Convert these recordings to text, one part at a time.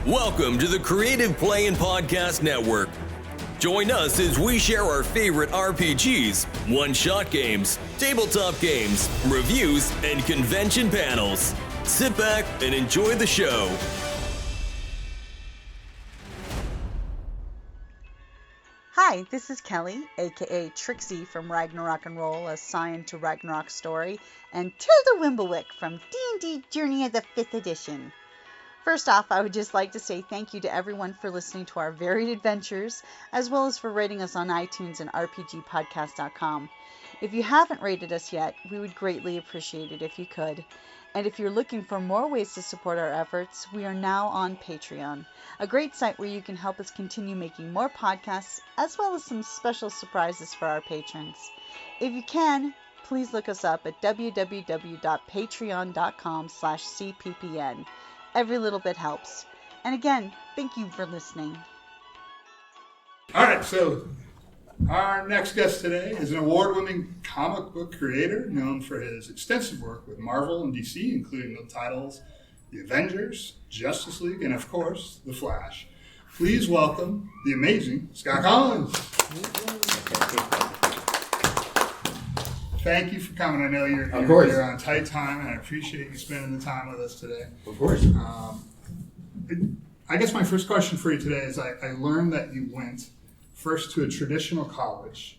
Welcome to the Creative Play and Podcast Network. Join us as we share our favorite RPGs, one-shot games, tabletop games, reviews, and convention panels. Sit back and enjoy the show. Hi, this is Kelly, aka Trixie from Ragnarok and Roll, assigned to Ragnarok Story, and Tilda Wimblewick from D&D Journey of the 5th Edition. First off, I would just like to say thank you to everyone for listening to our varied adventures, as well as for rating us on iTunes and rpgpodcast.com. If you haven't rated us yet, we would greatly appreciate it if you could. And if you're looking for more ways to support our efforts, we are now on Patreon, a great site where you can help us continue making more podcasts, as well as some special surprises for our patrons. If you can, please look us up at www.patreon.com/cppn. Every little bit helps. And again, thank you for listening. All right, so our next guest today is an award-winning comic book creator known for his extensive work with Marvel and DC, including the titles The Avengers, Justice League, and of course, The Flash. Please welcome the amazing Scott Kolins. Thank you for coming. I know you're on tight time, and I appreciate you spending the time with us today. Of course. I guess my first question for you today is I learned that you went first to a traditional college,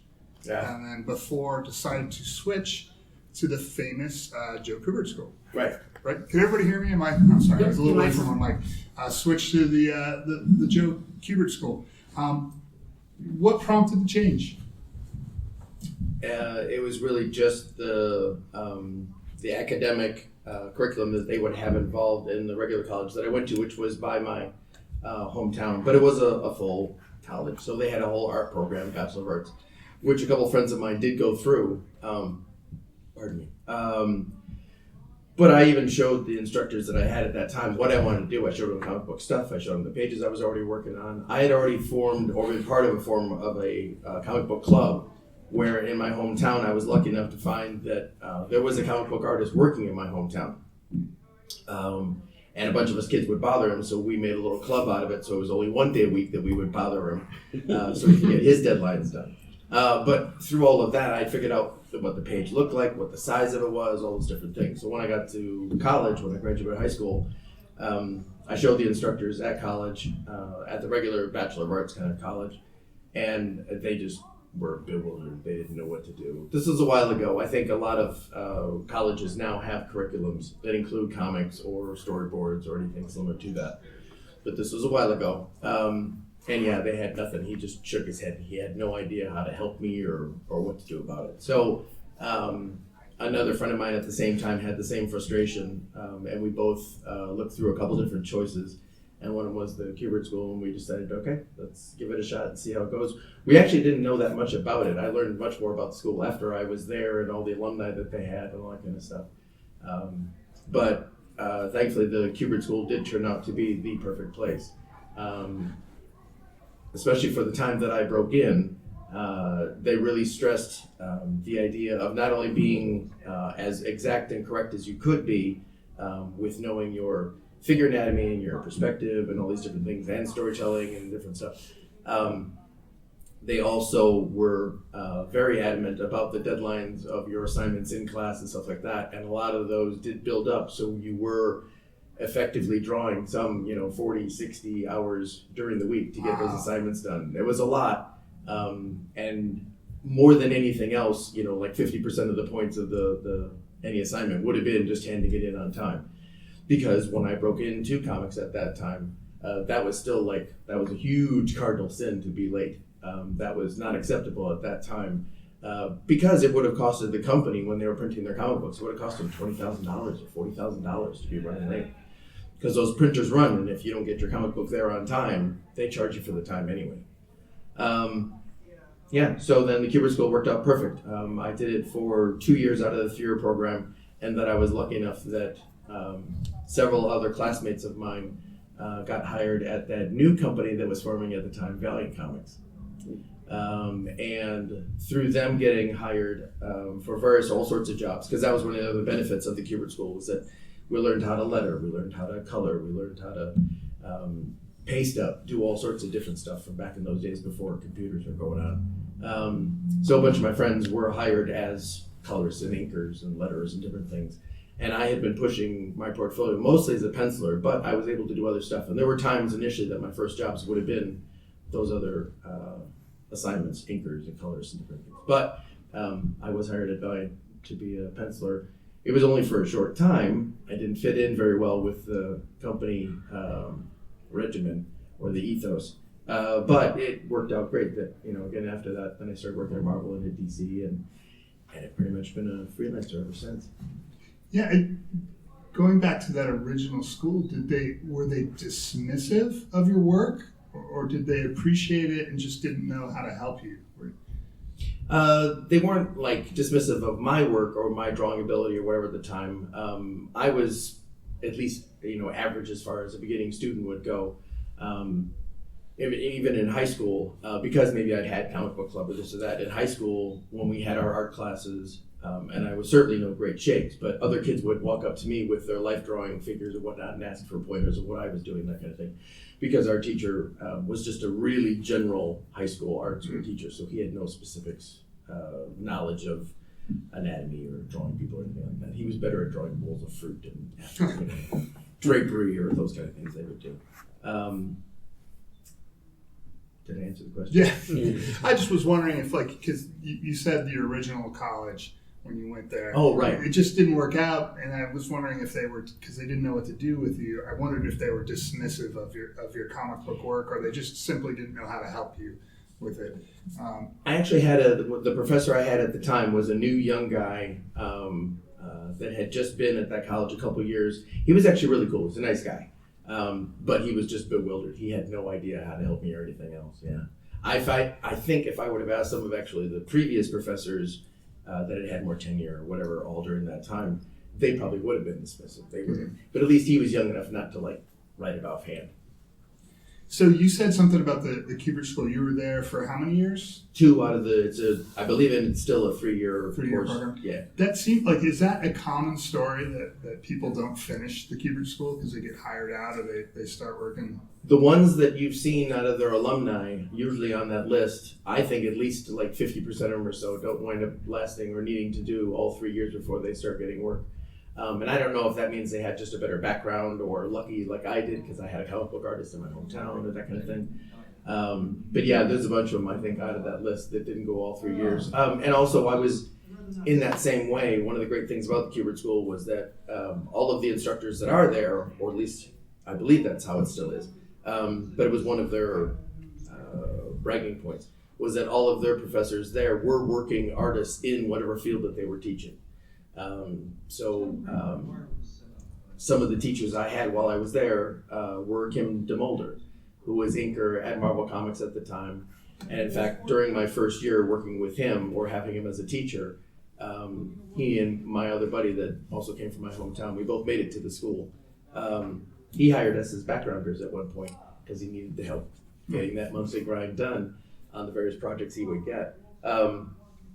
and then before decided to switch to the famous Joe Kubert School. Right. Can everybody hear me? I'm sorry, I was a little away from my mic. Switched to the Joe Kubert School. What prompted the change? It was really just the academic curriculum that they would have involved in the regular college that I went to, which was by my hometown. But it was a full college, so they had a whole art program, Bachelor of Arts, which a couple friends of mine did go through. Pardon me. But I even showed the instructors that I had at that time what I wanted to do. I showed them comic book stuff. I showed them the pages I was already working on. I had already formed or been part of a comic book club, where in my hometown I was lucky enough to find that there was a comic book artist working in my hometown. And a bunch of us kids would bother him, so we made a little club out of it, so it was only one day a week that we would bother him so he could get his deadlines done. But through all of that, I figured out what the page looked like, what the size of it was, all those different things. So when I got to college, when I graduated high school, I showed the instructors at college, at the regular Bachelor of Arts kind of college, and they just were bewildered. They didn't know what to do. This was a while ago. I think a lot of colleges now have curriculums that include comics or storyboards or anything similar to that. But this was a while ago. And yeah, they had nothing. He just shook his head. He had no idea how to help me or what to do about it. So another friend of mine at the same time had the same frustration, and we both looked through a couple different choices. And one of them was the Kubert School, and we decided, okay, let's give it a shot and see how it goes. We actually didn't know that much about it. I learned much more about the school after I was there and all the alumni that they had and all that kind of stuff. But thankfully, the Kubert School did turn out to be the perfect place. Especially for the time that I broke in, they really stressed the idea of not only being as exact and correct as you could be with knowing your figure anatomy and your perspective and all these different things and storytelling and different stuff. They also were very adamant about the deadlines of your assignments in class and stuff like that. And a lot of those did build up. So you were effectively drawing some, 40, 60 hours during the week to get those assignments done. It was a lot. And more than anything else, like 50% of the points of any assignment would have been just handing it in on time. Because when I broke into comics at that time, that was still that was a huge cardinal sin to be late. That was not acceptable at that time because it would have costed the company when they were printing their comic books, it would have cost them $20,000 or $40,000 to be running late. Because those printers run, and if you don't get your comic book there on time, they charge you for the time anyway. So then the Kubert School worked out perfect. I did it for 2 years out of the 3-year program, and then I was lucky enough that several other classmates of mine got hired at that new company that was forming at the time, Valiant Comics. And through them getting hired for all sorts of jobs, because that was one of the benefits of the Kubert School, was that we learned how to letter, we learned how to color, we learned how to paste up, do all sorts of different stuff from back in those days before computers were going on. So a bunch of my friends were hired as colorists and inkers and letterers and different things. And I had been pushing my portfolio mostly as a penciler, but I was able to do other stuff. And there were times initially that my first jobs would have been those other assignments, inkers and colorists and different things. But I was hired to be a penciler. It was only for a short time. I didn't fit in very well with the company regimen or the ethos. But it worked out great that, again, after that, then I started working at Marvel and at DC, and I've pretty much been a freelancer ever since. Yeah, going back to that original school, were they dismissive of your work, or did they appreciate it and just didn't know how to help you? They weren't like dismissive of my work or my drawing ability or whatever at the time. I was at least average as far as a beginning student would go. Even in high school, because maybe I'd had comic book club or this or that. In high school, when we had our art classes, and I was certainly no great shakes, but other kids would walk up to me with their life drawing figures and whatnot and ask for pointers of what I was doing, that kind of thing. Because our teacher was just a really general high school art teacher, so he had no specifics, knowledge of anatomy or drawing people or anything like that. He was better at drawing bowls of fruit and drapery or those kind of things they would do. Did I answer the question? Yeah. I just was wondering if, because you said the original college when you went there. Oh, right. It just didn't work out, and I was wondering if they were, because they didn't know what to do with you, I wondered if they were dismissive of your comic book work, or they just simply didn't know how to help you with it. I actually had the professor I had at the time was a new young guy that had just been at that college a couple of years. He was actually really cool. He was a nice guy. But he was just bewildered. He had no idea how to help me or anything else. Yeah, I think if I would have asked some of actually the previous professors that had more tenure or whatever all during that time, they probably would have been dismissive. They would have, but at least he was young enough not to write it offhand. So you said something about the Kubert School. You were there for how many years? 2 out of I believe it's still a 3-year course. Program? Yeah. That seemed is that a common story that people don't finish the Kubert School because they get hired out or they start working? The ones that you've seen out of their alumni, usually on that list, I think at least 50% of them or so don't wind up lasting or needing to do all 3 years before they start getting work. And I don't know if that means they had just a better background or lucky like I did because I had a comic book artist in my hometown or that kind of thing. But yeah, there's a bunch of them I think out of that list that didn't go all 3 years. And also I was in that same way. One of the great things about the Kubert School was that all of the instructors that are there, or at least I believe that's how it still is, but it was one of their bragging points, was that all of their professors there were working artists in whatever field that they were teaching. Some of the teachers I had while I was there were Kim DeMolder, who was inker at Marvel Comics at the time. And in fact, during my first year working with him or having him as a teacher, he and my other buddy that also came from my hometown, we both made it to the school. He hired us as backgrounders at one point because he needed the help getting that monthly grind done on the various projects he would get.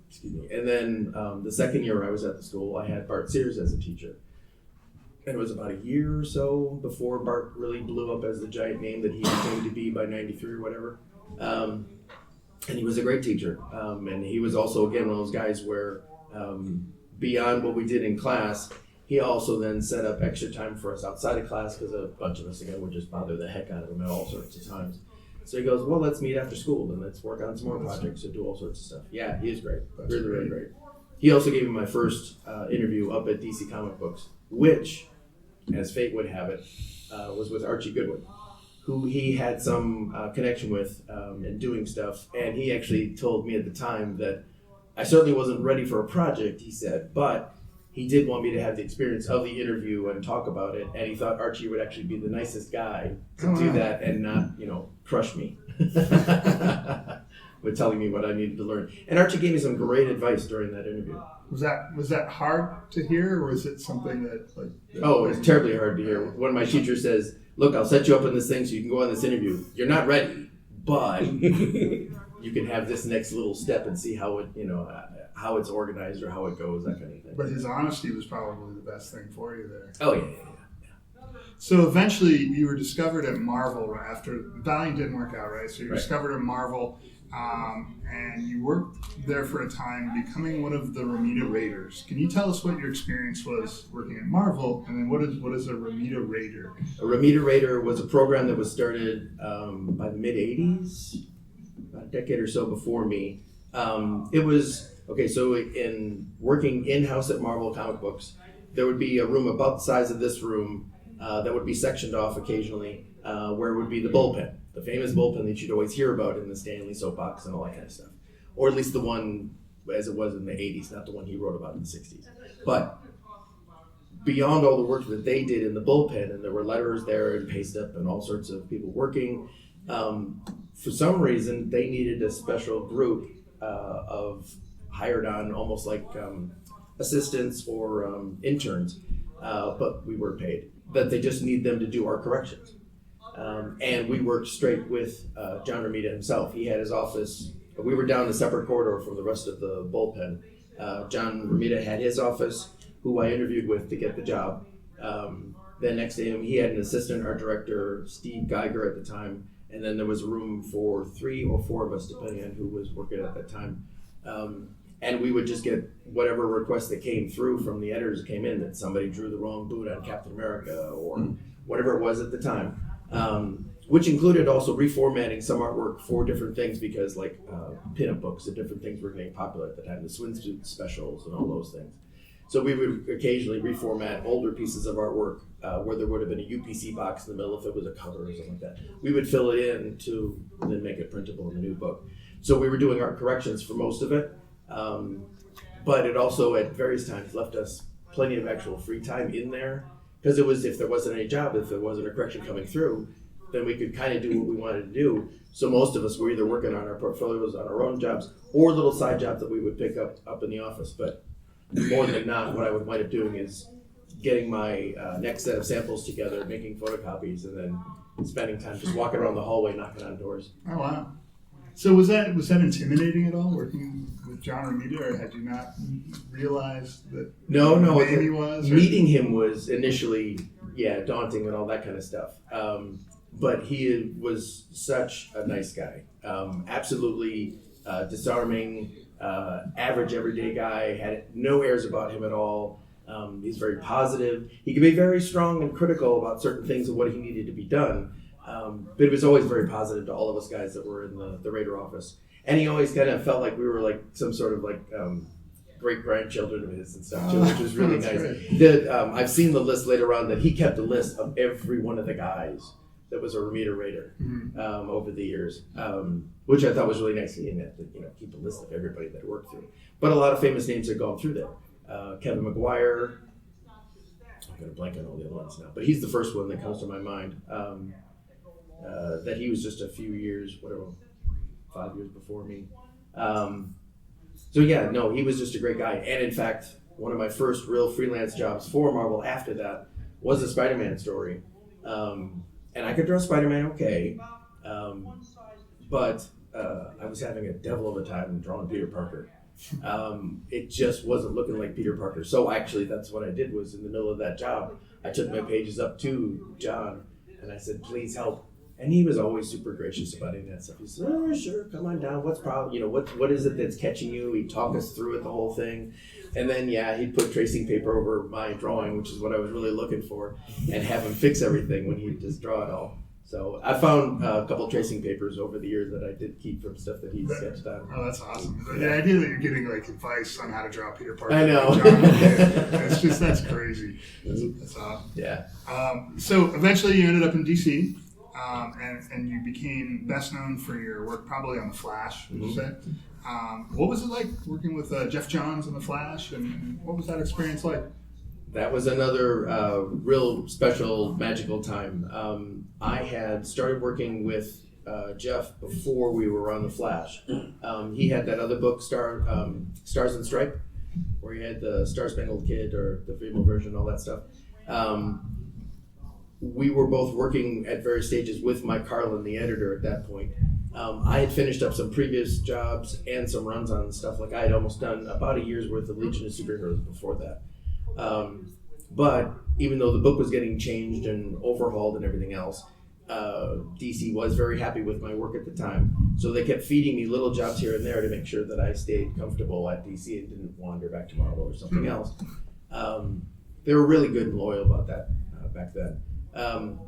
Excuse me. And then the second year I was at the school, I had Bart Sears as a teacher. And it was about a year or so before Bart really blew up as the giant name that he came to be by 93 or whatever. And he was a great teacher. And he was also, again, one of those guys where beyond what we did in class, he also then set up extra time for us outside of class because a bunch of us, again, would just bother the heck out of him at all sorts of times. So he goes, well, let's meet after school and let's work on some more projects and do all sorts of stuff. Yeah, he is great. Really, really great. He also gave me my first interview up at DC Comic Books, which, as fate would have it, was with Archie Goodwin, who he had some connection with and doing stuff. And he actually told me at the time that I certainly wasn't ready for a project, he said, but he did want me to have the experience of the interview and talk about it, and he thought Archie would actually be the nicest guy to do that and not, crush me with telling me what I needed to learn. And Archie gave me some great advice during that interview. Was that hard to hear, or was it something that Oh, it was terribly hard to hear. One of my teachers says, "Look, I'll set you up in this thing so you can go on this interview. You're not ready, but you can have this next little step and see how it, how it's organized or how it goes, that kind of thing." But his honesty was probably the best thing for you there. Oh yeah. So eventually you were discovered at Marvel right after Valiant didn't work out, right? So you were discovered at Marvel, and you worked there for a time, becoming one of the Ramita Raiders. Can you tell us what your experience was working at Marvel, and then what is a Ramita Raider? A Ramita Raider was a program that was started by the mid '80s, about a decade or so before me. It was okay. So in working in-house at Marvel Comic Books, there would be a room about the size of this room that would be sectioned off occasionally, where it would be the bullpen, the famous bullpen that you'd always hear about in the Stanley soapbox and all that kind of stuff. Or at least the one as it was in the 80s, not the one he wrote about in the 60s. But beyond all the work that they did in the bullpen, and there were letters there and paste up and all sorts of people working, for some reason they needed a special group of hired on almost like assistants or interns, but we were paid. That they just need them to do our corrections. And we worked straight with John Romita himself. He had his office. We were down a separate corridor from the rest of the bullpen. John Romita had his office, who I interviewed with to get the job. Then next to him, he had an assistant art director, Steve Geiger at the time, and then there was a room for 3 or 4 of us, depending on who was working at that time. And we would just get whatever requests that came through from the editors came in, that somebody drew the wrong boot on Captain America or whatever it was at the time, which included also reformatting some artwork for different things because like pinup books and different things were getting popular at the time, the swimsuit specials and all those things. So we would occasionally reformat older pieces of artwork where there would have been a UPC box in the middle if it was a cover or something like that. We would fill it in to then make it printable in the new book. So we were doing art corrections for most of it. But it also at various times left us plenty of actual free time in there because it was if there wasn't any job, if there wasn't a correction coming through, then we could kind of do what we wanted to do. So most of us were either working on our portfolios on our own jobs or little side jobs that we would pick up in the office. But more than not, what I would wind up doing is getting my next set of samples together, making photocopies, and then spending time just walking around the hallway, knocking on doors. Oh wow! So was that intimidating at all, working with John Romita, or had you not realized that No. who he was? Meeting him was initially, daunting and all that kind of stuff. But he was such a nice guy. Absolutely disarming, average everyday guy, had no airs about him at all. He's very positive. He could be very strong and critical about certain things and what he needed to be done. But it was always very positive to all of us guys that were in the Raider office. And he always kind of felt like we were like some sort of like great-grandchildren of his and stuff too, which was really nice. I've seen the list later on that he kept a list of every one of the guys that was a Ramita Raider over the years, which I thought was really nice. He didn't have to keep a list of everybody that worked through. But a lot of famous names had gone through there. Kevin McGuire, I'm going to blank on all the other ones now, but he's the first one that comes to my mind. That he was just a few years, 5 years before me. He was just a great guy. And in fact, one of my first real freelance jobs for Marvel after that was a Spider-Man story. And I could draw Spider-Man okay, but I was having a devil of a time drawing Peter Parker. It just wasn't looking like Peter Parker. So actually, that's what I did was in the middle of that job, I took my pages up to John and I said, please help. And he was always super gracious about any of that stuff. He said, oh, sure, come on down. What's problem? What is it that's catching you? He'd talk us through it, the whole thing. And then, he'd put tracing paper over my drawing, which is what I was really looking for, and have him fix everything when he'd just draw it all. So I found a couple tracing papers over the years that I did keep from stuff that he'd sketched on. Oh, that's awesome. The idea that you're getting like advice on how to draw Peter Parker. I know. That's crazy. That's awesome. Yeah. So eventually you ended up in DC. And you became best known for your work probably on The Flash, would you say? What was it like working with Jeff Johns on The Flash, and what was that experience like? That was another real special, magical time. I had started working with Jeff before we were on The Flash. He had that other book, Stars and Stripe, where he had the Star Spangled Kid or the female version, all that stuff. We were both working at various stages with Mike Carlin, the editor at that point. I had finished up some previous jobs and some runs on stuff. Like I had almost done about a year's worth of Legion of Superheroes before that. But even though the book was getting changed and overhauled and everything else, DC was very happy with my work at the time. So they kept feeding me little jobs here and there to make sure that I stayed comfortable at DC and didn't wander back to Marvel or something else. They were really good and loyal about that back then. And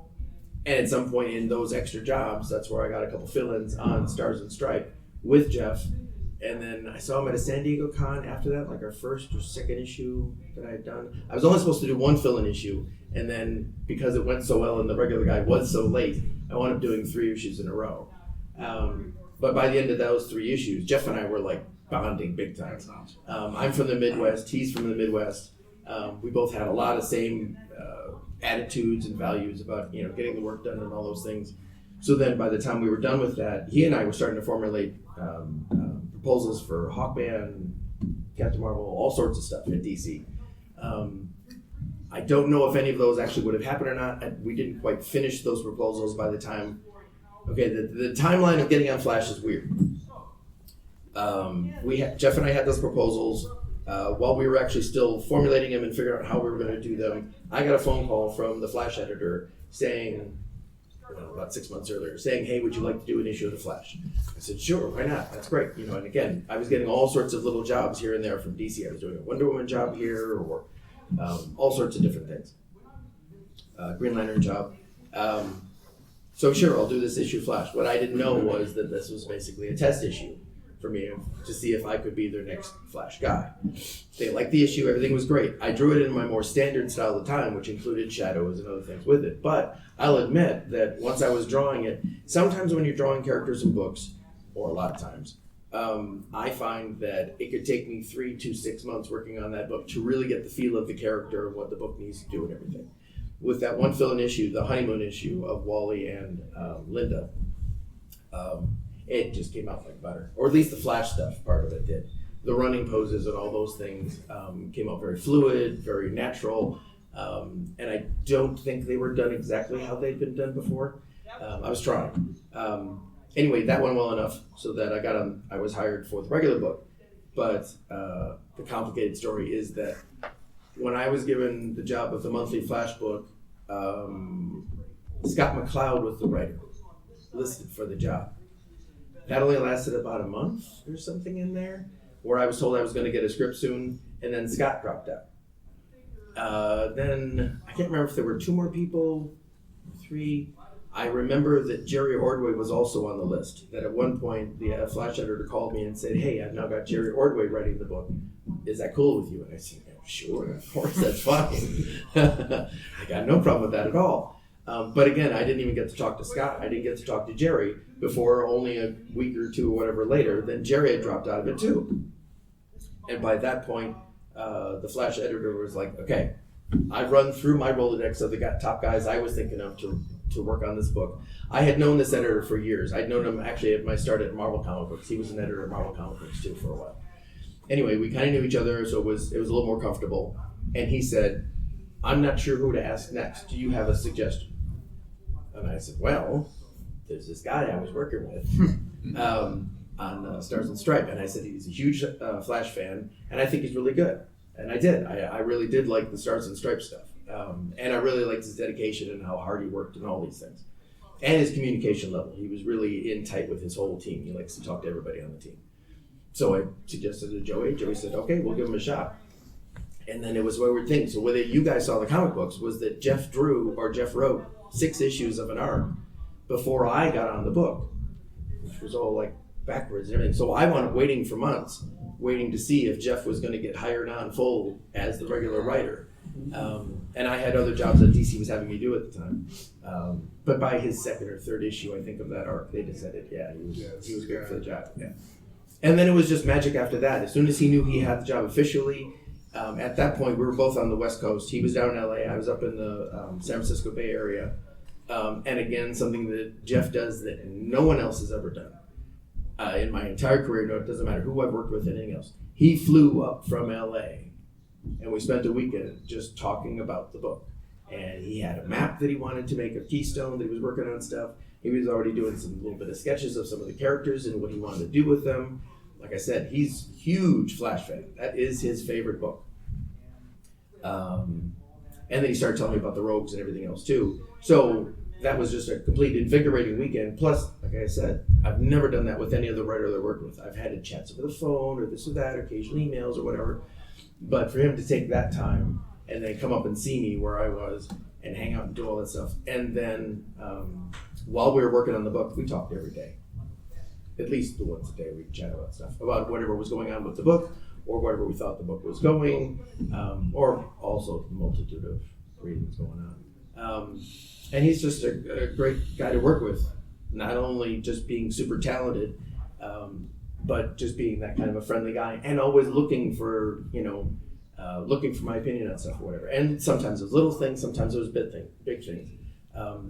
at some point in those extra jobs, that's where I got a couple fill-ins on Stars and Stripe with Jeff. And then I saw him at a San Diego con after that, like our first or second issue that I had done. I was only supposed to do one fill-in issue, and then because it went so well and the regular guy was so late, I wound up doing 3 issues in a row. But by the end of those 3 issues, Jeff and I were like bonding big time. I'm from the Midwest, he's from the Midwest. We both had a lot of same attitudes and values about getting the work done and all those things. So then by the time we were done with that, he and I were starting to formulate proposals for Hawkman, Captain Marvel, all sorts of stuff at DC. I don't know if any of those actually would have happened or not. We didn't quite finish those proposals by the time. Okay, the timeline of getting on Flash is weird. Jeff and I had those proposals. While we were actually still formulating them and figuring out how we were going to do them, I got a phone call from the Flash editor saying, about 6 months earlier, saying, "Hey, would you like to do an issue of The Flash?" I said, "Sure, why not? That's great." And again, I was getting all sorts of little jobs here and there from DC. I was doing a Wonder Woman job here, or all sorts of different things. Green Lantern job. So sure, I'll do this issue of Flash. What I didn't know was that this was basically a test issue for me to see if I could be their next Flash guy. They liked the issue, everything was great. I drew it in my more standard style of time, which included shadows and other things with it. But I'll admit that once I was drawing it, sometimes when you're drawing characters in books, or a lot of times, I find that it could take me 3 to 6 months working on that book to really get the feel of the character and what the book needs to do and everything. With that one fill-in issue, the honeymoon issue of Wally and Linda, it just came out like butter. Or at least the Flash stuff, part of it did. The running poses and all those things came out very fluid, very natural, and I don't think they were done exactly how they'd been done before. I was trying. Anyway, that went well enough so that I was hired for the regular book. But the complicated story is that when I was given the job of the monthly Flash book, Scott McCloud was the writer listed for the job. That only lasted about a month or something in there, where I was told I was going to get a script soon, and then Scott dropped out. Then I can't remember if there were 2 more people, 3. I remember that Jerry Ordway was also on the list. That at one point the Flash editor called me and said, "Hey, I've now got Jerry Ordway writing the book. Is that cool with you?" And I said, "Sure, of course, that's fine." I got no problem with that at all. But again, I didn't even get to talk to Scott. I didn't get to talk to Jerry before only a week or 2 or whatever later. Then Jerry had dropped out of it too. And by that point, the Flash editor was like, "Okay, I've run through my Rolodex of the top guys I was thinking of to work on this book." I had known this editor for years. I'd known him actually at my start at Marvel Comic Books. He was an editor at Marvel Comic Books too for a while. Anyway, we kind of knew each other, so it was a little more comfortable. And he said, "I'm not sure who to ask next. Do you have a suggestion?" And I said, "Well, there's this guy I was working with on Stars and Stripe." And I said, "He's a huge Flash fan, and I think he's really good." And I did. I really did like the Stars and Stripe stuff. And I really liked his dedication and how hard he worked and all these things. And his communication level. He was really in tight with his whole team. He likes to talk to everybody on the team. So I suggested to Joey. Joey said, "Okay, we'll give him a shot." And then it was a weird thing. So whether you guys saw the comic books was that Jeff wrote 6 issues of an arc before I got on the book, which was all like backwards and everything. So I wound up waiting for months, waiting to see if Jeff was going to get hired on full as the regular writer. And I had other jobs that DC was having me do at the time. But by his 2nd or 3rd issue, I think, of that arc, they decided, he was good for the job. Yeah. And then it was just magic after that. As soon as he knew he had the job officially, at that point, we were both on the West Coast. He was down in LA. I was up in the San Francisco Bay Area. And again, something that Jeff does that no one else has ever done. In my entire career, no, it doesn't matter who I've worked with, anything else. He flew up from LA, and we spent a weekend just talking about the book. And he had a map that he wanted to make of Keystone, that he was working on stuff. He was already doing some little bit of sketches of some of the characters and what he wanted to do with them. Like I said, he's a huge Flash fan. That is his favorite book. And then he started telling me about the Rogues and everything else too. So that was just a complete invigorating weekend. Plus, like I said, I've never done that with any other writer that I worked with. I've had chats over the phone or this or that, occasional emails or whatever. But for him to take that time and then come up and see me where I was and hang out and do all that stuff. And then while we were working on the book, we talked every day. At least once a day we'd chat about stuff, about whatever was going on with the book or wherever we thought the book was going, or also the multitude of reasons going on. And he's just a great guy to work with, not only just being super talented, but just being that kind of a friendly guy and always looking for, looking for my opinion on stuff or whatever. And sometimes it was little things, sometimes it was big things.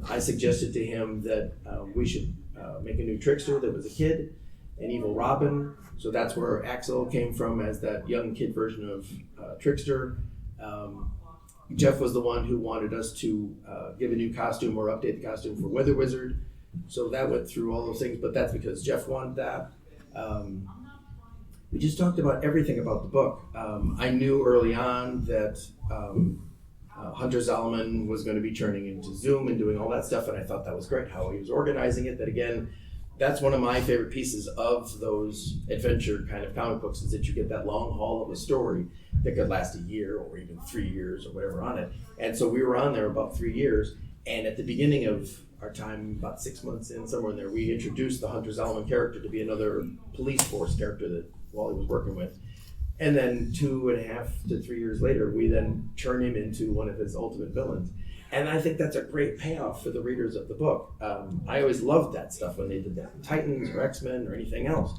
I suggested to him that we should make a new trickster that was a kid, an evil Robin. So that's where Axel came from as that young kid version of trickster. Jeff was the one who wanted us to give a new costume or update the costume for Weather Wizard. So that went through all those things, but that's because Jeff wanted that. We just talked about everything about the book. I knew early on that Hunter Zolomon was going to be turning into Zoom and doing all that stuff, and I thought that was great, how he was organizing it. That again, that's one of my favorite pieces of those adventure kind of comic books, is that you get that long haul of a story that could last a year or even 3 years or whatever on it. And so we were on there about 3 years, and at the beginning of our time, about 6 months in, somewhere in there, we introduced the Hunter Zolomon character to be another police force character that Wally was working with. And then 2.5 to 3 years later, we then turn him into one of his ultimate villains. And I think that's a great payoff for the readers of the book. I always loved that stuff when they did that in Titans or X-Men or anything else.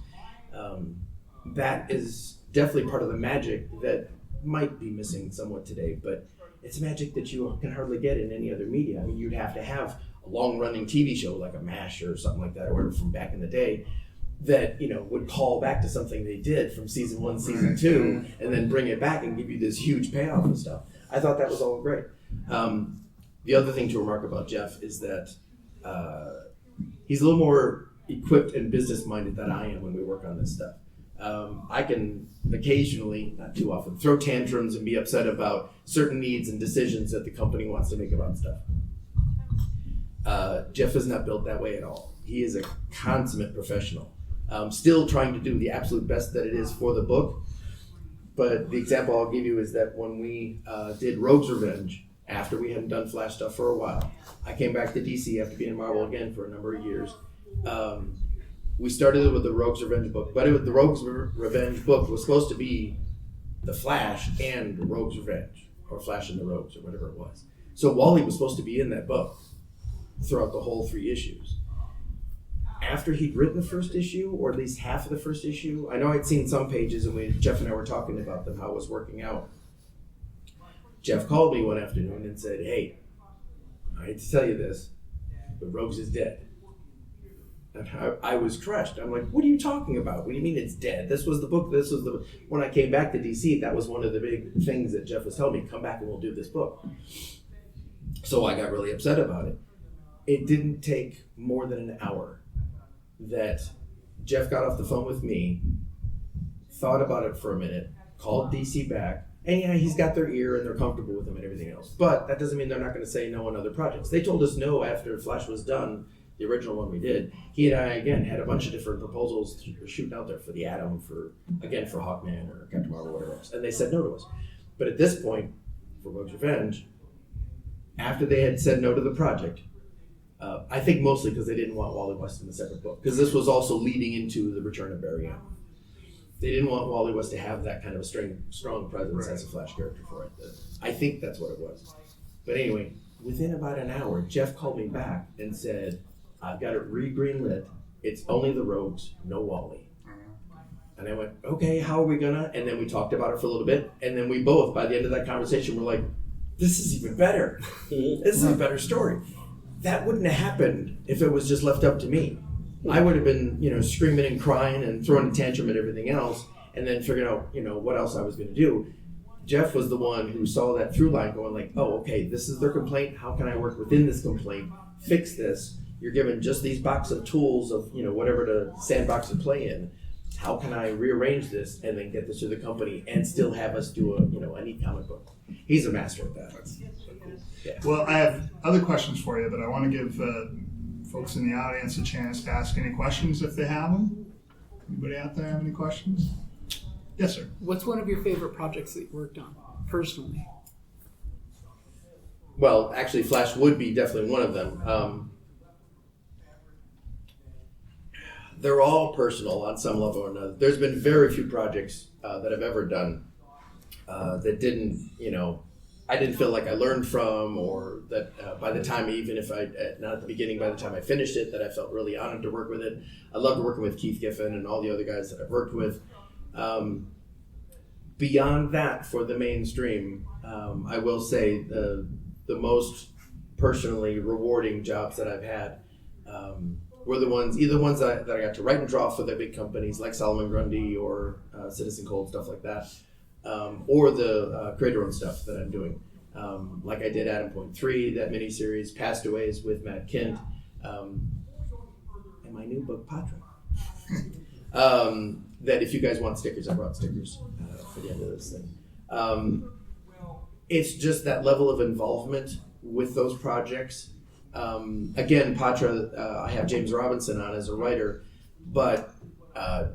That is definitely part of the magic that might be missing somewhat today, but it's magic that you can hardly get in any other media. I mean, you'd have to have a long-running TV show like a MASH or something like that, or whatever from back in the day, that would call back to something they did from season 1, season 2, and then bring it back and give you this huge payoff and stuff. I thought that was all great. The other thing to remark about Jeff is that he's a little more equipped and business-minded than I am when we work on this stuff. I can occasionally, not too often, throw tantrums and be upset about certain needs and decisions that the company wants to make about stuff. Jeff is not built that way at all. He is a consummate professional, still trying to do the absolute best that it is for the book. But the example I'll give you is that when we did Rogue's Revenge, after we hadn't done Flash stuff for a while, I came back to DC after being in Marvel again for a number of years. We started with the Rogue's Revenge book, but the Rogue's Revenge book was supposed to be the Flash and Rogue's Revenge, or Flash and the Rogues, or whatever it was. So Wally was supposed to be in that book throughout the whole 3 issues. After he'd written the first issue, or at least half of the first issue, I know I'd seen some pages, and Jeff and I were talking about them, how it was working out. Jeff called me one afternoon and said, "Hey, I hate to tell you this, but Rogues is dead." And I was crushed. I'm like, "What are you talking about? What do you mean it's dead? This was the book, when I came back to DC, that was one of the big things that Jeff was telling me, come back and we'll do this book." So I got really upset about it. It didn't take more than an hour that Jeff got off the phone with me, thought about it for a minute, called DC back, and yeah, he's got their ear and they're comfortable with him and everything else. But that doesn't mean they're not going to say no on other projects. They told us no after Flash was done, the original one we did. He and I, again, had a bunch of different proposals shooting out there for the Atom, for Hawkman or Captain Marvel, whatever else. And they said no to us. But at this point, for Rogue's Revenge, after they had said no to the project, I think mostly because they didn't want Wally West in a separate book, because this was also leading into the return of Barry Allen. They didn't want Wally West to have that kind of a strong presence as a Flash character for it. I think that's what it was. But anyway, within about an hour, Jeff called me back and said, "I've got it re-greenlit. It's only the Rogues, no Wally." And I went, "Okay, how are we gonna?" And then we talked about it for a little bit, and then we both, by the end of that conversation, were like, "This is even better. This is a better story." That wouldn't have happened if it was just left up to me. I would have been, screaming and crying and throwing a tantrum and everything else, and then figuring out, what else I was going to do. Jeff was the one who saw that through line, going like, "Oh, okay, this is their complaint. How can I work within this complaint? Fix this. You're given just these box of tools of, whatever to sandbox to play in. How can I rearrange this and then get this to the company and still have us do a neat comic book?" He's a master at that. That's so cool. Yeah. Well, I have other questions for you, but I want to give folks in the audience a chance to ask any questions if they have them. Anybody out there have any questions? Yes, sir. What's one of your favorite projects that you worked on, personally? Well, actually, Flash would be definitely one of them. They're all personal on some level or another. There's been very few projects that I've ever done that didn't, I didn't feel like I learned from, or that by the time, even if not at the beginning, by the time I finished it, that I felt really honored to work with it. I loved working with Keith Giffen and all the other guys that I've worked with. Beyond that, for the mainstream, I will say the most personally rewarding jobs that I've had were either ones that I got to write and draw for the big companies like Solomon Grundy or Citizen Cold, stuff like that, or the creator-owned stuff that I'm doing. Like I did Adam Point 3, that miniseries, Pastaways with Matt Kint, and my new book, Patra. That if you guys want stickers, I brought stickers for the end of this thing. It's just that level of involvement with those projects. Again, Patra, I have James Robinson on as a writer, but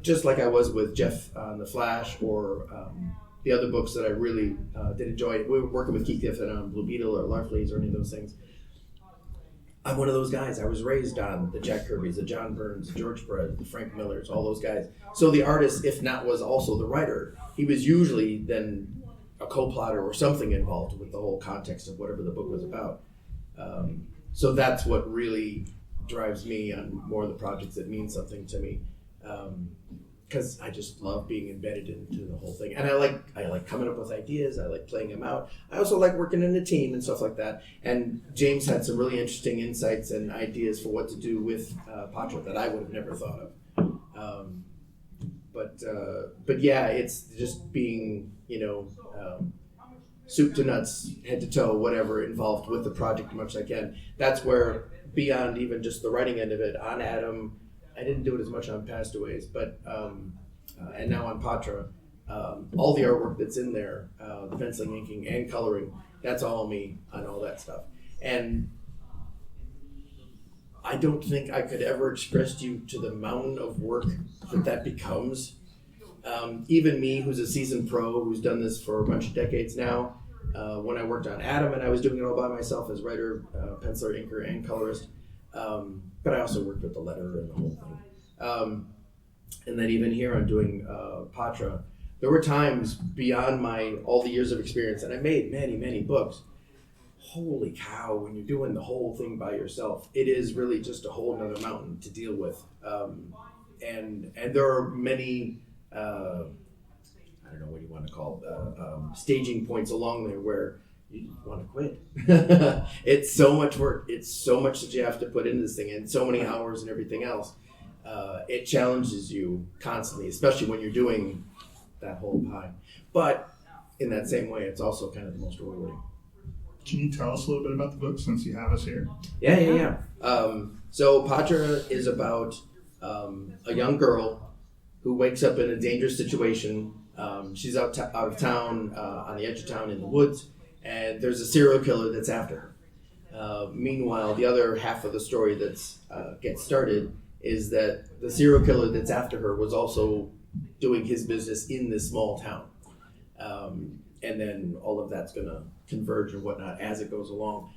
just like I was with Jeff on The Flash or the other books that I really did enjoy, we were working with Keith Giffen on Blue Beetle or Larfleeze or any of those things. I'm one of those guys. I was raised on the Jack Kirby's, the John Burns, the George Perez, the Frank Millers, all those guys. So the artist, if not was also the writer, he was usually then a co-plotter or something involved with the whole context of whatever the book was about. So that's what really drives me on more of the projects that mean something to me. Because I just love being embedded into the whole thing. And I like coming up with ideas. I like playing them out. I also like working in a team and stuff like that. And James had some really interesting insights and ideas for what to do with Patra that I would have never thought of. But yeah, it's just being, soup to nuts, head to toe, whatever, involved with the project as much as I can. That's where, beyond even just the writing end of it, on Adam, I didn't do it as much on Pastaways, but and now on Patra, all the artwork that's in there, the penciling, inking, and coloring, that's all me on all that stuff. And I don't think I could ever express to you to the mountain of work that becomes. Even me, who's a seasoned pro, who's done this for a bunch of decades now, when I worked on Adam and I was doing it all by myself as writer, penciler, inker, and colorist, but I also worked with the letter and the whole thing. And then even here I'm doing Patra. There were times beyond all the years of experience, and I made many, many books. Holy cow, when you're doing the whole thing by yourself, it is really just a whole nother mountain to deal with. And there are many, I don't know what you want to call it, staging points along there where you want to quit. It's so much work. It's so much that you have to put into this thing, and so many hours and everything else. It challenges you constantly, especially when you're doing that whole pie. But in that same way, it's also kind of the most rewarding. Can you tell us a little bit about the book since you have us here? Yeah. So Patra is about a young girl who wakes up in a dangerous situation. She's out of town, on the edge of town in the woods, and there's a serial killer that's after her. Meanwhile, the other half of the story that's gets started is that the serial killer that's after her was also doing his business in this small town. And then all of that's going to converge and whatnot as it goes along.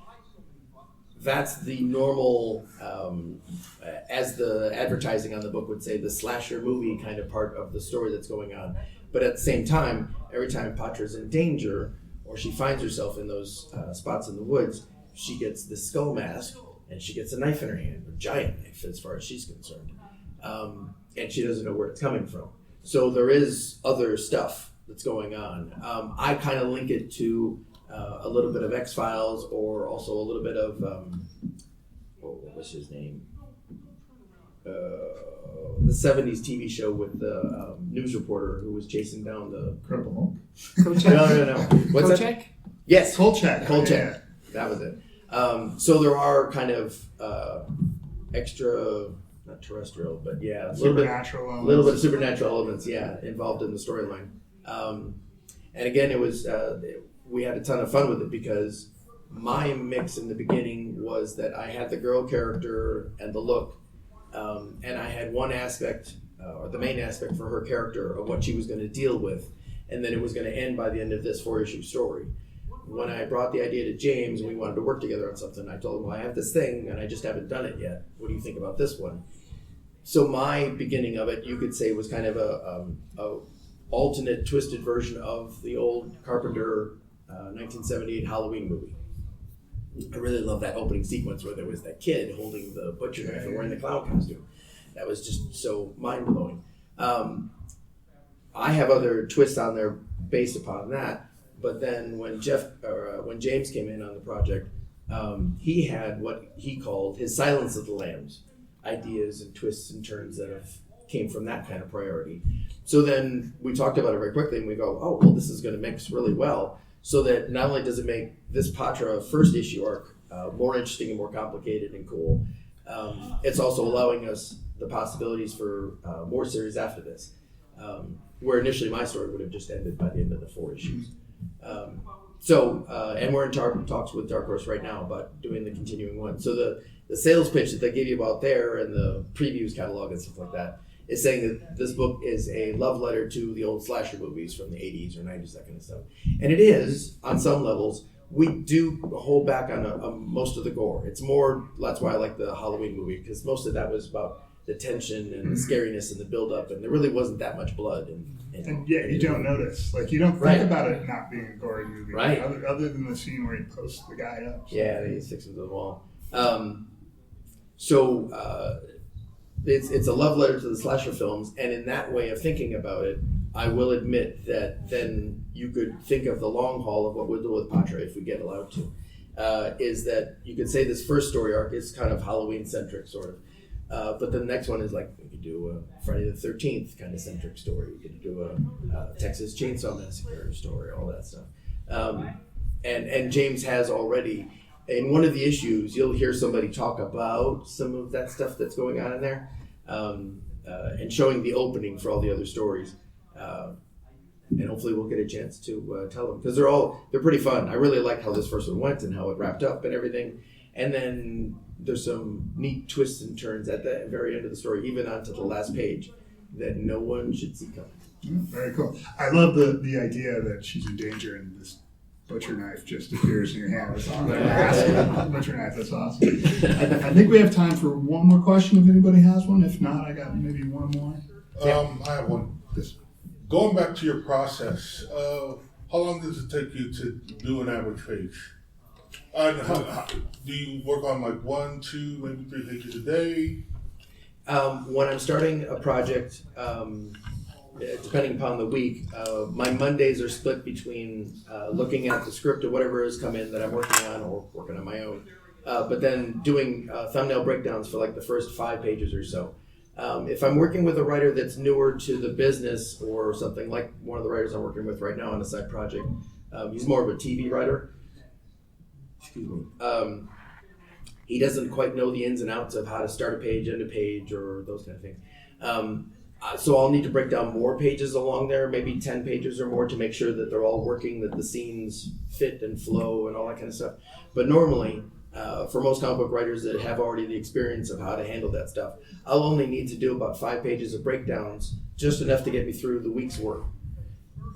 That's the normal, as the advertising on the book would say, the slasher movie kind of part of the story that's going on. But at the same time, every time Patra's in danger, or she finds herself in those spots in the woods, she gets this skull mask, and she gets a knife in her hand, a giant knife as far as she's concerned. And she doesn't know where it's coming from. So there is other stuff that's going on. I kind of link it to a little bit of X-Files, or also a little bit of, what was his name? The 70s TV show with the news reporter who was chasing down the... Cripple Hulk? No. What's Kolchak? that? Yes. Kolchak. Yeah. That was it. So there are kind of extra, not terrestrial, but yeah, a little bit of supernatural elements, involved in the storyline. And again, it was we had a ton of fun with it because my mix in the beginning was that I had the girl character and the look, and I had one aspect, or the main aspect for her character of what she was going to deal with, and then it was going to end by the end of this 4-issue story. When I brought the idea to James and we wanted to work together on something, I told him, well, I have this thing and I just haven't done it yet. What do you think about this one? So my beginning of it, you could say, was kind of a alternate, twisted version of the old Carpenter 1978 Halloween movie. I really love that opening sequence where there was that kid holding the butcher knife and wearing the clown costume. That was just so mind-blowing. I have other twists on there based upon that, but then when James came in on the project, he had what he called his Silence of the Lambs ideas and twists and turns that came from that kind of priority. So then we talked about it very quickly and we go, oh, well, this is going to mix really well, so that not only does it make this Patra first issue arc more interesting and more complicated and cool, it's also allowing us the possibilities for more series after this, where initially my story would have just ended by the end of the 4 issues. And we're in talks with Dark Horse right now about doing the continuing one. So the sales pitch that they give you about there and the previews catalog and stuff like that is saying that this book is a love letter to the old slasher movies from the 80s or 90s, that kind of stuff. And it is, on some levels. We do hold back on most of the gore. It's more, that's why I like the Halloween movie, because most of that was about the tension and the scariness and the build-up, and there really wasn't that much blood. And yeah, you don't notice. Like, you don't think about it not being a gory movie. Right. Other than the scene where he posts the guy up. So. Yeah, he sticks him to the wall. It's a love letter to the slasher films, and in that way of thinking about it, I will admit that then you could think of the long haul of what we'll do with Patra if we get allowed to. Is that you could say this first story arc is kind of Halloween-centric, sort of. But the next one is like, we could do a Friday the 13th kind of centric story. We could do a Texas Chainsaw Massacre story, all that stuff. And James has already, in one of the issues, you'll hear somebody talk about some of that stuff that's going on in there, and showing the opening for all the other stories. And hopefully we'll get a chance to tell them, because they're pretty fun. I really liked how this first one went and how it wrapped up and everything. And then there's some neat twists and turns at the very end of the story, even onto the last page, that no one should see coming. Very cool. I love the idea that she's in danger and this butcher knife just appears in your hand. It's on there. Butcher knife, that's awesome. I think we have time for one more question if anybody has one. If not, I got maybe one more. I have one. Going back to your process, how long does it take you to do an average page? Do you work on like 1, 2, maybe 3 pages a day? When I'm starting a project, depending upon the week, my Mondays are split between looking at the script or whatever has come in that I'm working on or working on my own, but then doing thumbnail breakdowns for like the first 5 pages or so. If I'm working with a writer that's newer to the business or something, like one of the writers I'm working with right now on a side project, he's more of a TV writer. Excuse me. He doesn't quite know the ins and outs of how to start a page, end a page, or those kind of things. So I'll need to break down more pages along there, maybe 10 pages or more, to make sure that they're all working, that the scenes fit and flow and all that kind of stuff. But normally, for most comic book writers that have already the experience of how to handle that stuff, I'll only need to do about 5 pages of breakdowns, just enough to get me through the week's work.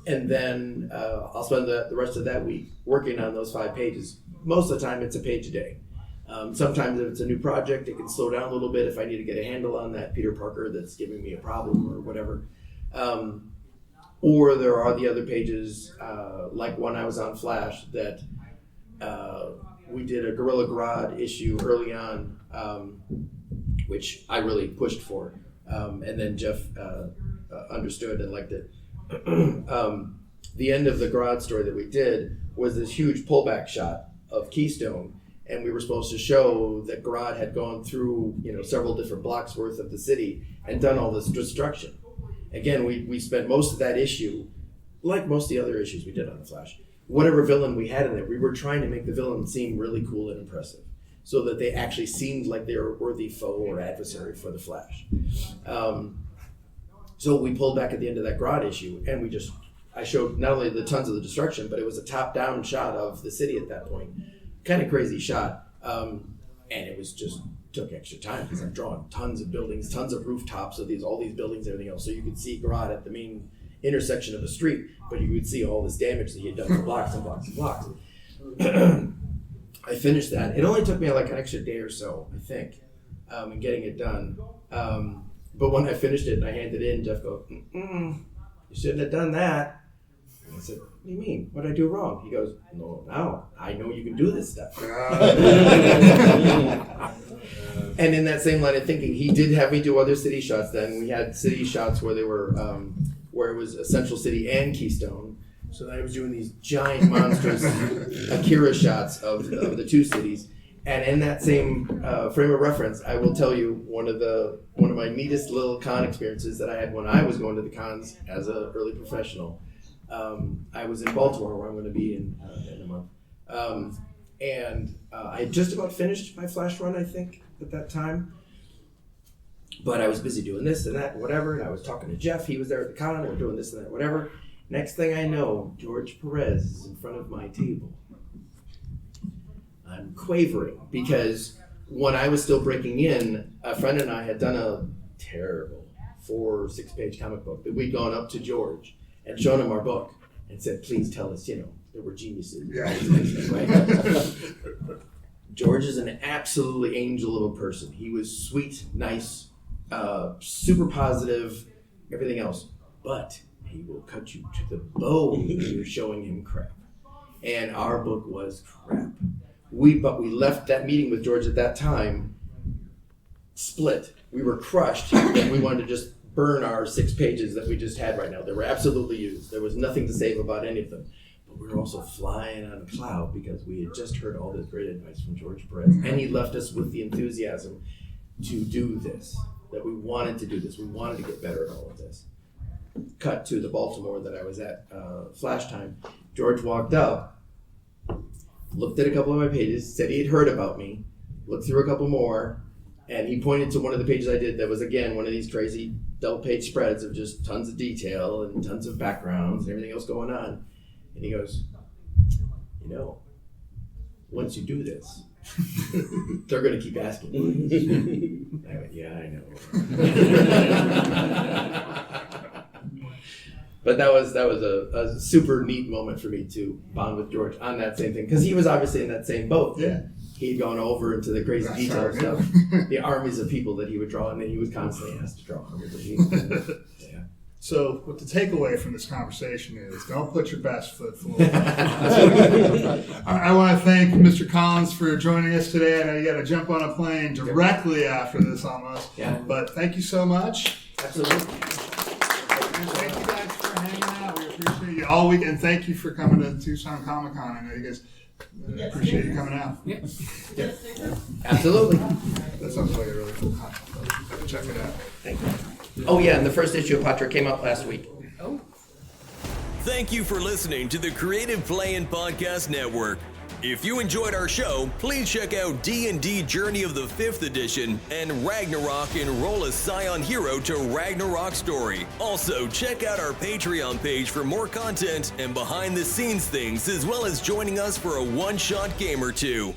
And then I'll spend the rest of that week working on those 5 pages. Most of the time, it's a page a day. Sometimes if it's a new project, it can slow down a little bit if I need to get a handle on that Peter Parker that's giving me a problem or whatever. Or there are the other pages, like one I was on Flash, that we did a Gorilla Grodd issue early on, which I really pushed for. And then Jeff understood and liked it. The end of the Grodd story that we did was this huge pullback shot of Keystone, and we were supposed to show that Grodd had gone through, several different blocks worth of the city and done all this destruction. Again, we spent most of that issue, like most of the other issues we did on The Flash, whatever villain we had in there, we were trying to make the villain seem really cool and impressive, so that they actually seemed like they were a worthy foe or adversary for the Flash. So we pulled back at the end of that Grodd issue, and we just I showed not only the tons of the destruction, but it was a top-down shot of the city at that point. Kind of crazy shot. And it was just took extra time because I'm drawing tons of buildings, tons of rooftops of all these buildings, everything else. So you could see Grodd at the main intersection of the street, but you would see all this damage that he had done for blocks and blocks and blocks. I finished that. It only took me like an extra day or so, I think, in getting it done. But when I finished it and I handed it in, Jeff goes, you shouldn't have done that. And I said, what do you mean? What did I do wrong? He goes, no, now I know you can do this stuff. And in that same line of thinking, he did have me do other city shots then. We had city shots where they were, where it was a central city and Keystone. So I was doing these giant, monstrous Akira shots of the two cities. And in that same frame of reference, I will tell you one of my neatest little con experiences that I had when I was going to the cons as an early professional. I was in Baltimore, where I'm going to be in a month. And I had just about finished my Flash run, I think, at that time. But I was busy doing this and that and whatever, and I was talking to Jeff. He was there at the con, and we're doing this and that, whatever. Next thing I know, George Perez is in front of my table. I'm quavering because when I was still breaking in, a friend and I had done a terrible 4 or 6 page comic book that we'd gone up to George and shown him our book and said, please tell us, that we're geniuses. Yeah. Right? George is an absolutely angel of a person. He was sweet, nice, super positive, everything else. But he will cut you to the bone when you're showing him crap. And our book was crap. But we left that meeting with George at that time split. We were crushed, and we wanted to just burn our 6 pages that we just had right now. They were absolutely used. There was nothing to save about any of them. But we were also flying on a cloud because we had just heard all this great advice from George Perez. And he left us with the enthusiasm to do this, that we wanted to do this. We wanted to get better at all of this. Cut to the Baltimore that I was at Flash Time. George walked up, looked at a couple of my pages, said he had heard about me, looked through a couple more, and he pointed to one of the pages I did that was, again, one of these crazy double-page spreads of just tons of detail and tons of backgrounds and everything else going on. And he goes, once you do this, they're going to keep asking. I went, yeah, I know. But that was a super neat moment for me to bond with George on that same thing, because he was obviously in that same boat. Yeah. He'd gone over into the crazy detail stuff, the armies of people that he would draw, and then he was constantly asked to draw armies of people. Yeah. So what the takeaway from this conversation is, don't put your best foot forward. I want to thank Mr. Kolins for joining us today. I know you got to jump on a plane directly after this almost. Yeah. But thank you so much. Absolutely. And thank you guys for hanging out. We appreciate you all week. And thank you for coming to Tucson Comic Con. I know you guys appreciate you coming out. Yeah. Absolutely. That sounds like a really cool comic. Check it out. Thank you. Oh yeah, and the first issue of Patra came out last week. Oh. Thank you for listening to the Creative Play-In Podcast Network. If you enjoyed our show, please check out D&D Journey of the 5th Edition and Ragnarok Enroll a Scion Hero to Ragnarok Story. Also, check out our Patreon page for more content and behind-the-scenes things, as well as joining us for a one-shot game or two.